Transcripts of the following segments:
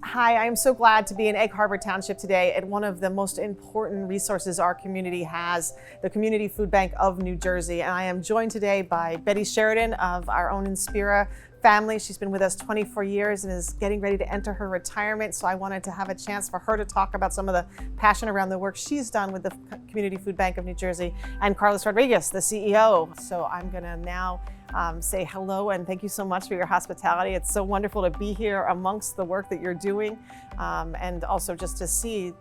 Hi, I am so glad to be in Egg Harbor Township today at one of the most important resources our community has, the Community Food Bank of New Jersey. And I am joined today by Betty Sheridan of our own Inspira family. She's been with us 24 years and is getting ready to enter her retirement. So I wanted to have a chance for her to talk about some of the passion around the work she's done with the Community Food Bank of New Jersey, and Carlos Rodriguez, the CEO. So I'm gonna now say hello and thank you so much for your hospitality. It's so wonderful to be here amongst the work that you're doing, and also just to see,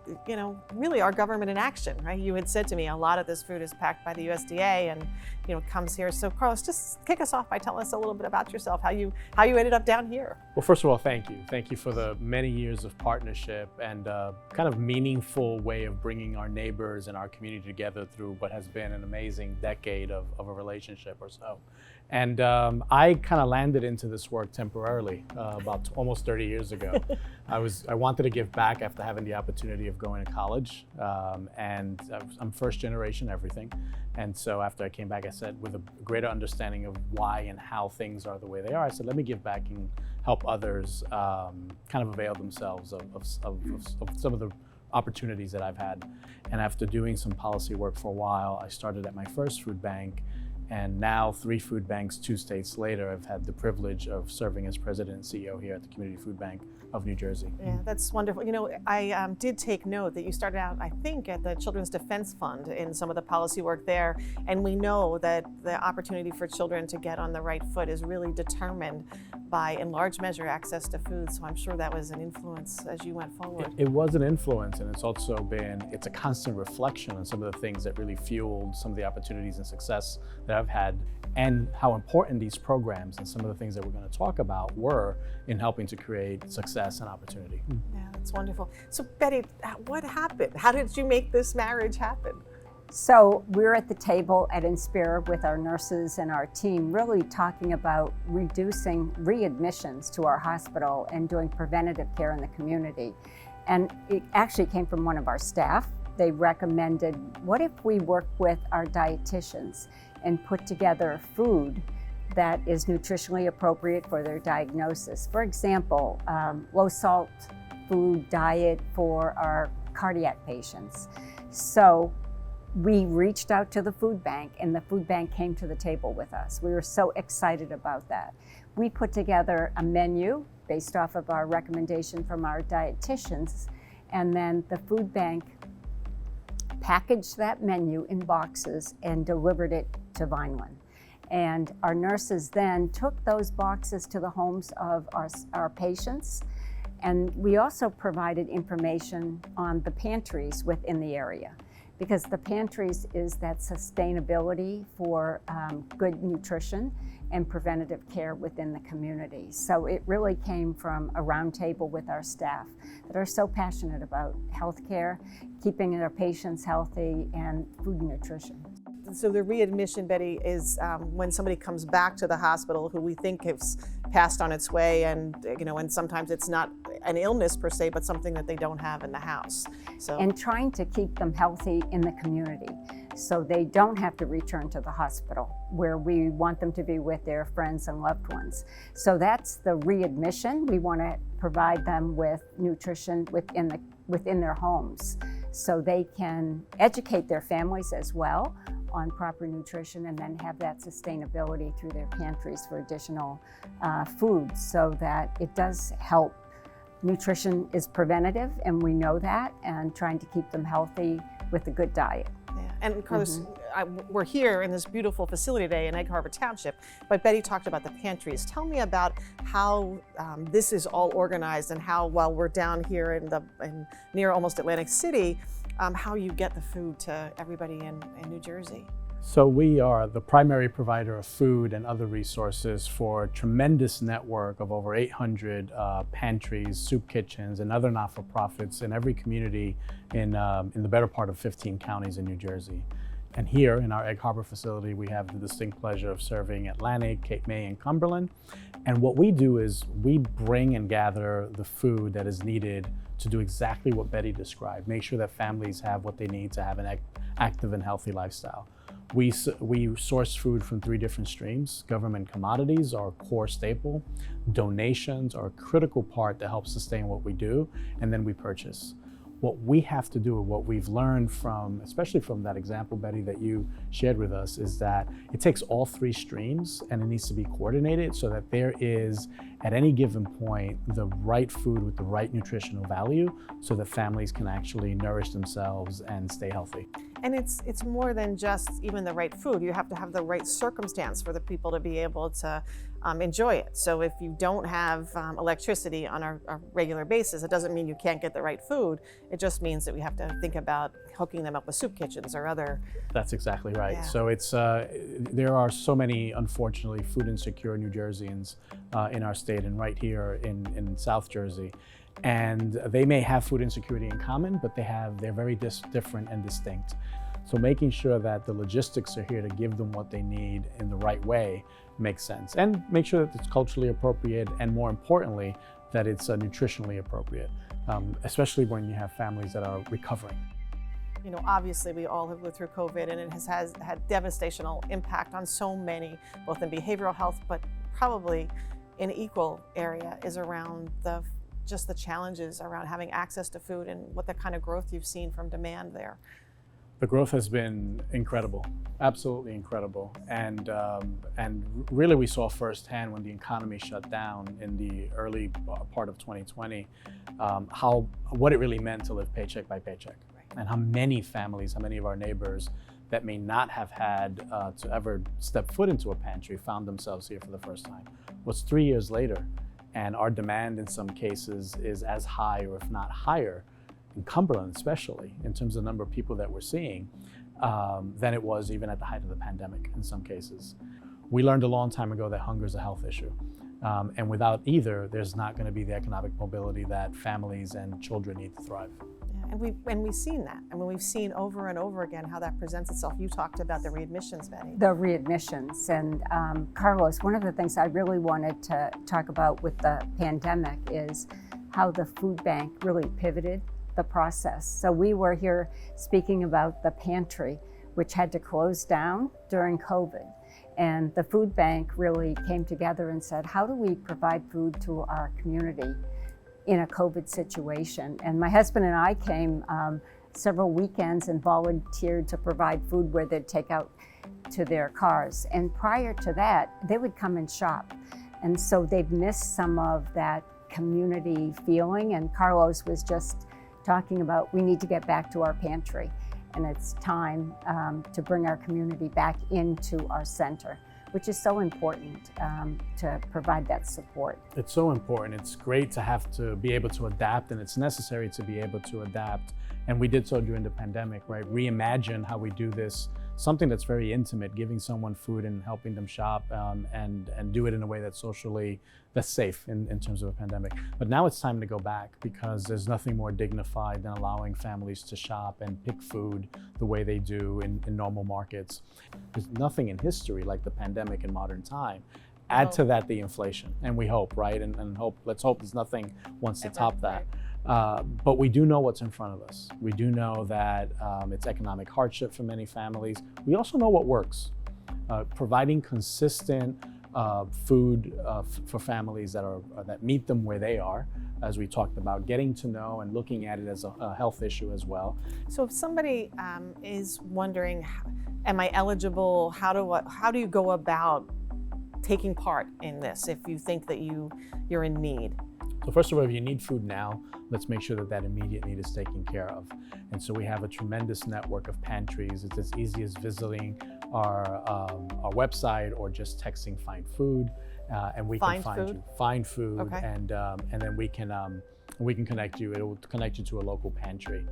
really our government in action, right? You had said to me a lot of this food is packed by the USDA and comes here. So Carlos, just kick us off by telling us a little bit about yourself, how you ended up down here. Well, first of all, thank you. Thank you for the many years of partnership and kind of meaningful way of bringing our neighbors and our community together through what has been an amazing decade of a relationship or so. And I kind of landed into this work temporarily about almost 30 years ago. I wanted to give back after having the opportunity of going to college, and I'm first generation everything. And so after I came back, I said, with a greater understanding of why and how things are the way they are, I said, let me give back and help others kind of avail themselves of some of the opportunities that I've had. And after doing some policy work for a while, I started at my first food bank. And now 3 food banks, 2 states later, I've had the privilege of serving as president and CEO here at the Community Food Bank of New Jersey. Yeah, that's wonderful. I did take note that you started out, I think, at the Children's Defense Fund in some of the policy work there. And we know that the opportunity for children to get on the right foot is really determined by, in large measure, access to food. So I'm sure that was an influence as you went forward. It was an influence, and it's also it's a constant reflection on some of the things that really fueled some of the opportunities and success that I've had, and how important these programs and some of the things that we're going to talk about were in helping to create success and opportunity. Yeah, that's wonderful. So Betty, what happened? How did you make this marriage happen? So we're at the table at Inspira with our nurses and our team, really talking about reducing readmissions to our hospital and doing preventative care in the community. And it actually came from one of our staff. They recommended, what if we work with our dietitians and put together food that is nutritionally appropriate for their diagnosis? For example, low salt food diet for our cardiac patients. So we reached out to the food bank, and the food bank came to the table with us. We were so excited about that. We put together a menu based off of our recommendation from our dietitians, and then the food bank packaged that menu in boxes and delivered it to Vineland. And our nurses then took those boxes to the homes of our patients. And we also provided information on the pantries within the area, because the pantries is that sustainability for good nutrition and preventative care within the community. So it really came from a roundtable with our staff that are so passionate about healthcare, keeping their patients healthy, and food and nutrition. So the readmission, Betty, is when somebody comes back to the hospital who we think has passed on its way, and and sometimes it's not an illness per se, but something that they don't have in the house. So, and trying to keep them healthy in the community so they don't have to return to the hospital, where we want them to be with their friends and loved ones. So that's the readmission. We want to provide them with nutrition within their homes, so they can educate their families as well on proper nutrition, and then have that sustainability through their pantries for additional food, so that it does help. Nutrition is preventative, and we know that, and trying to keep them healthy with a good diet. Yeah. And Carlos, we're here in this beautiful facility today in Egg Harbor Township, but Betty talked about the pantries. Tell me about how this is all organized, and how, while we're down here in near almost Atlantic City, how you get the food to everybody in New Jersey. So we are the primary provider of food and other resources for a tremendous network of over 800 pantries, soup kitchens, and other not-for-profits in every community in the better part of 15 counties in New Jersey. And here in our Egg Harbor facility, we have the distinct pleasure of serving Atlantic, Cape May, and Cumberland. And what we do is we bring and gather the food that is needed to do exactly what Betty described, make sure that families have what they need to have an active and healthy lifestyle. We source food from 3 different streams. Government commodities are a core staple. Donations are a critical part that helps sustain what we do. And then we purchase. What we have to do, what we've learned from, especially from that example, Betty, that you shared with us, is that it takes all 3 streams and it needs to be coordinated so that there is, at any given point, the right food with the right nutritional value so that families can actually nourish themselves and stay healthy. And it's more than just even the right food. You have to have the right circumstance for the people to be able to enjoy it. So if you don't have electricity on a regular basis, it doesn't mean you can't get the right food. It just means that we have to think about hooking them up with soup kitchens or other. That's exactly right. Yeah. So it's there are so many, unfortunately, food insecure New Jerseyans in our state and right here in South Jersey. And they may have food insecurity in common, but they're very different and distinct. So making sure that the logistics are here to give them what they need in the right way makes sense. And make sure that it's culturally appropriate, and more importantly, that it's nutritionally appropriate, especially when you have families that are recovering. You know, obviously we all have lived through COVID, and it has had devastational impact on so many, both in behavioral health, but probably in equal area is around just the challenges around having access to food and what the kind of growth you've seen from demand there. The growth has been incredible, absolutely incredible. And really we saw firsthand when the economy shut down in the early part of 2020, what it really meant to live paycheck by paycheck. Right. And how many families, how many of our neighbors that may not have had to ever step foot into a pantry found themselves here for the first time. Well, it's 3 years later, and our demand in some cases is as high, or if not higher, in Cumberland especially, in terms of the number of people that we're seeing, than it was even at the height of the pandemic in some cases. We learned a long time ago that hunger is a health issue. And without either, there's not going to be the economic mobility that families and children need to thrive. Yeah, and we've seen that. I mean, we've seen over and over again how that presents itself. You talked about the readmissions, Betty. The readmissions. And Carlos, one of the things I really wanted to talk about with the pandemic is how the food bank really pivoted the process. So we were here speaking about the pantry, which had to close down during COVID. And the food bank really came together and said, how do we provide food to our community in a COVID situation? And my husband and I came several weekends and volunteered to provide food where they'd take out to their cars. And prior to that, they would come and shop. And so they've missed some of that community feeling. And Carlos was just talking about, we need to get back to our pantry. And it's time to bring our community back into our center, which is so important to provide that support. It's so important. It's great to have to be able to adapt, and it's necessary to be able to adapt. And we did so during the pandemic, right? Reimagine how we do this, something that's very intimate, giving someone food and helping them shop, and do it in a way that's that's safe in terms of a pandemic. But now it's time to go back, because there's nothing more dignified than allowing families to shop and pick food the way they do in normal markets. There's nothing in history like the pandemic in modern time. Add to that the inflation, and we hope, right? And let's hope there's nothing wants to top that. But we do know what's in front of us. We do know that it's economic hardship for many families. We also know what works. Providing consistent food for families that meet them where they are, as we talked about, getting to know and looking at it as a health issue as well. So if somebody is wondering, am I eligible? How do you go about taking part in this if you think that you're in need? So first of all, if you need food now, let's make sure that that immediate need is taken care of. And so we have a tremendous network of pantries. It's as easy as visiting our website or just texting "Find Food," and we can find you. Find Food, okay. And then we can connect you. It will connect you to a local pantry.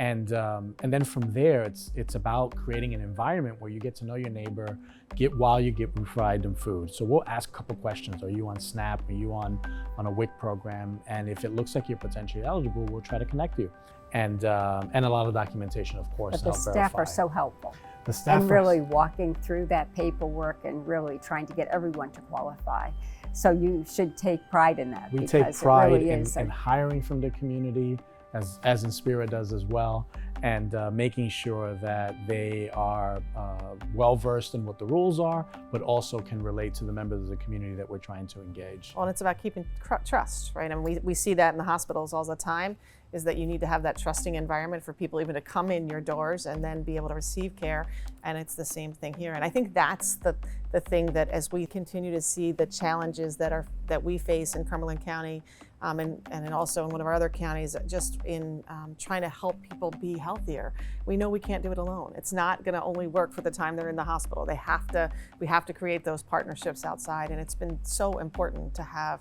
And then from there, it's about creating an environment where you get to know your neighbor, while you provide them food. So we'll ask a couple questions. Are you on SNAP? Are you on a WIC program? And if it looks like you're potentially eligible, we'll try to connect you. And a lot of documentation, of course, But to the help staff verify. are so helpful. The staff And are- really walking through that paperwork and really trying to get everyone to qualify. So you should take pride in that. We because take it pride really in is hiring from the community, as Inspira does as well, and making sure that they are well versed in what the rules are, but also can relate to the members of the community that we're trying to engage. Well, and it's about keeping trust, right? And we see that in the hospitals all the time, is that you need to have that trusting environment for people even to come in your doors and then be able to receive care. And it's the same thing here. And I think that's the thing that, as we continue to see the challenges that we face in Cumberland County, and also in one of our other counties, just in trying to help people be healthier. We know we can't do it alone. It's not going to only work for the time they're in the hospital. We have to create those partnerships outside, and it's been so important to have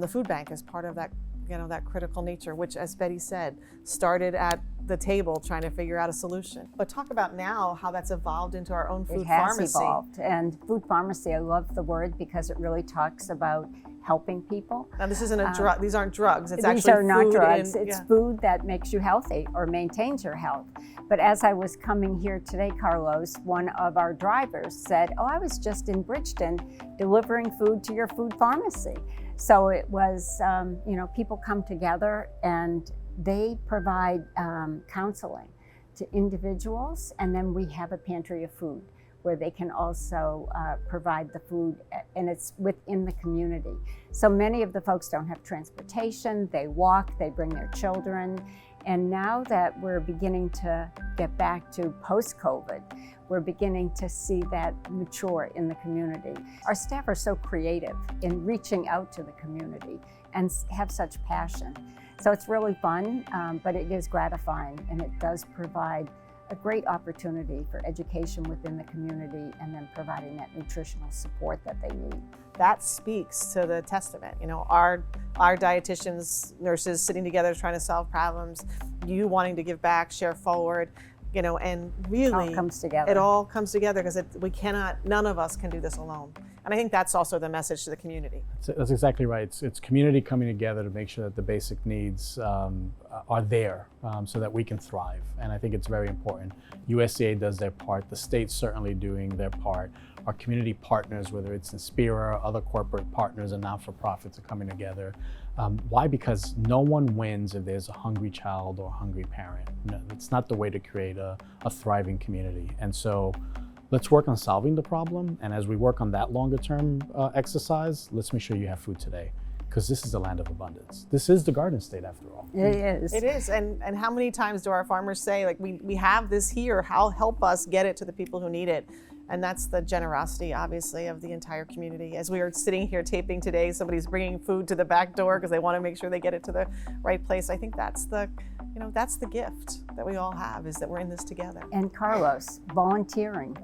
the food bank as part of that, that critical nature, which, as Betty said, started at the table trying to figure out a solution. But talk about now how that's evolved into our own food pharmacy. It has evolved, and food pharmacy, I love the word because it really talks about helping people. Now, this isn't a drug. These aren't drugs. It's these actually are not food drugs. it's food that makes you healthy or maintains your health. But as I was coming here today, Carlos, one of our drivers said, "Oh, I was just in Bridgeton delivering food to your food pharmacy." So it was, people come together and they provide counseling to individuals, and then we have a pantry of food where they can also provide the food, and it's within the community. So many of the folks don't have transportation, they walk, they bring their children, and now that we're beginning to get back to post-COVID, we're beginning to see that mature in the community. Our staff are so creative in reaching out to the community and have such passion. So it's really fun, but it is gratifying, and it does provide a great opportunity for education within the community and then providing that nutritional support that they need. That speaks to the testament. Our dietitians, nurses sitting together trying to solve problems, you wanting to give back, share forward, and really It all comes together. It all comes together because none of us can do this alone. And I think that's also the message to the community. That's exactly right. It's community coming together to make sure that the basic needs are there so that we can thrive. And I think it's very important. USDA does their part. The state's certainly doing their part. Our community partners, whether it's Inspira, other corporate partners and not-for-profits, are coming together. Why? Because no one wins if there's a hungry child or a hungry parent. No, it's not the way to create a thriving community. And so let's work on solving the problem. And as we work on that longer term exercise, let's make sure you have food today, because this is the land of abundance. This is the Garden State, after all. It is. It is. And how many times do our farmers say, like, we have this here, help us get it to the people who need it? And that's the generosity, obviously, of the entire community. As we are sitting here taping today, somebody's bringing food to the back door because they want to make sure they get it to the right place. I think that's the gift that we all have, is that we're in this together. And Carlos, volunteering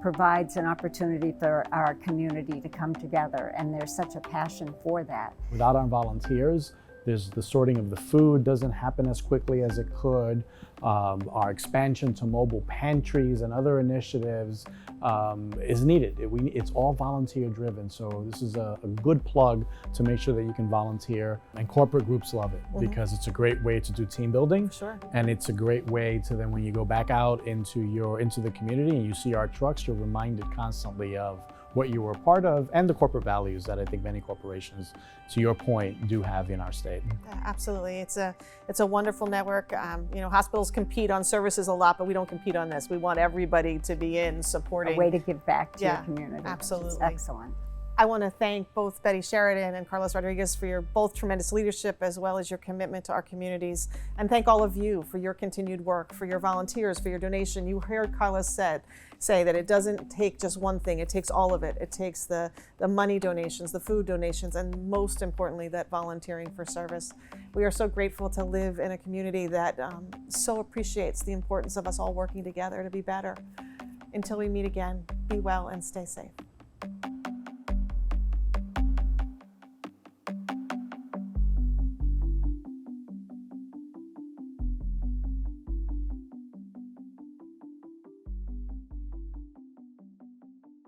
provides an opportunity for our community to come together, and there's such a passion for that. Without our volunteers, there's the sorting of the food doesn't happen as quickly as it could. Our expansion to mobile pantries and other initiatives is needed. It's all volunteer driven. So this is a good plug to make sure that you can volunteer, and corporate groups love it because it's a great way to do team building. Sure. And it's a great way to then, when you go back out into the community and you see our trucks, you're reminded constantly of what you were a part of and the corporate values that I think many corporations, to your point, do have in our state. Yeah, absolutely. It's a wonderful network. Hospitals compete on services a lot, but we don't compete on this. We want everybody to be in supporting. A way to give back to Yeah, your community. absolutely. Which is excellent. I want to thank both Betty Sheridan and Carlos Rodriguez for your both tremendous leadership, as well as your commitment to our communities. And thank all of you for your continued work, for your volunteers, for your donation. You heard Carlos say that it doesn't take just one thing, it takes all of it. It takes the money donations, the food donations, and most importantly, that volunteering for service. We are so grateful to live in a community that so appreciates the importance of us all working together to be better. Until we meet again, be well and stay safe.